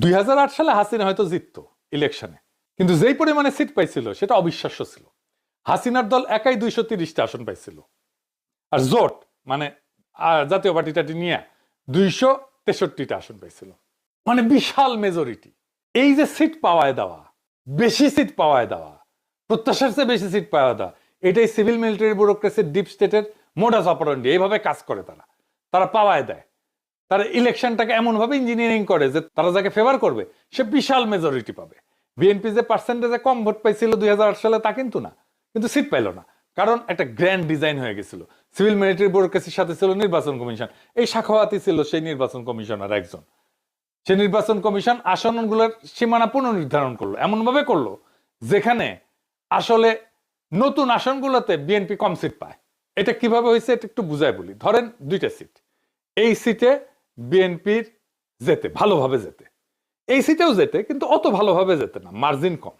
2008 সালে হাসিনা হয়তো জিততো ইলেকশনে, কিন্তু যেই পরিমাণে সিট পাইছিল সেটা অবিশ্বাস্য ছিল। হাসিনার দল একাই 230টা আসন পাইছিল, আর জোট মানে জাতীয় পার্টিটাটি নিয়ে 263টা আসন পাইছিল, মানে বিশাল মেজরিটি। এই যে সিট পাওয়ায় দেওয়া, বেশি সিট পাওয়ায় দেওয়া, প্রত্যাশার চেয়ে বেশি সিট পাওয়া দেওয়া, এটাই সিভিল মিলিটারি ব্যুরোক্রেসির ডিপ স্টেটের মোডাস অপারেন্ডি। এইভাবে কাজ করে তারা পাওয়ায় দেয়। তারা ইলেকশনটাকে এমন ভাবে ইঞ্জিনিয়ারিং করে যে তারা যাকে ফেভার করবে সে বিশাল মেজরিটি পাবে। বিএনপি যে পার্সেন্টেজে কম ভোট পাইছিল 2008 সালে তা কিন্তু না, কিন্তু সিট পাইল না, কারণ একটা গ্র্যান্ড ডিজাইন হয়ে গেছিল। সিভিল মিলিটারি ব্যুরোক্রেসির সাথে ছিল নির্বাচন কমিশন। এই শাখাওয়াতি ছিল সেই নির্বাচন কমিশনার একজন। সে নির্বাচন কমিশন আসনগুলোর সীমানা পুনর্নির্ধারণ করলো, এমন ভাবে করলো যেখানে আসলে নতুন আসনগুলোতে বিএনপি কম সিট পায়। এটা কিভাবে হয়েছে এটা একটু বুঝায় বলি। ধরেন 2টা সিট, এই সিটে বিএনপির যেতে, ভালোভাবে যেতে, এই সিটেও যেতে, কিন্তু অত ভালোভাবে যেতে না, মার্জিন কম।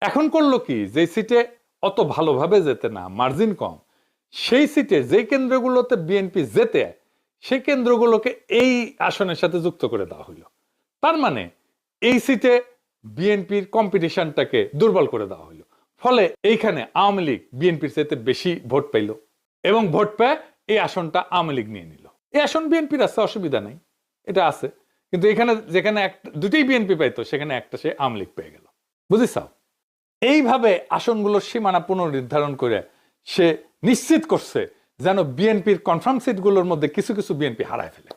এখন করলো কি, যে সিটে অত ভালোভাবে যেতে না, মার্জিন কম, সেই সিটে যে কেন্দ্রগুলোতে বিএনপি যেতে সেই কেন্দ্রগুলোকে এই আসনের সাথে যুক্ত করে দেওয়া হইল। তার মানে এই সিটে বিএনপির কম্পিটিশনটাকে দুর্বল করে দেওয়া হইল। ফলে এইখানে আওয়ামী লীগ বিএনপির চাইতে বেশি ভোট পাইল, এবং ভোট পেয়ে এই আসনটা আওয়ামী লীগ নিয়ে নিল। এই আসন বিএনপির আছে, অসুবিধা নাই, এটা আছে। কিন্তু এখানে যেখানে দুটোই বিএনপি পাইতো সেখানে একটা সে আওয়ামী লীগ পেয়ে গেল। বুঝিস? এইভাবে আসনগুলোর সীমানা পুনর্নির্ধারণ করে সে নিশ্চিত করছে যেন বিএনপির কনফার্ম সিটগুলোর মধ্যে কিছু কিছু বিএনপি হারায় ফেলে।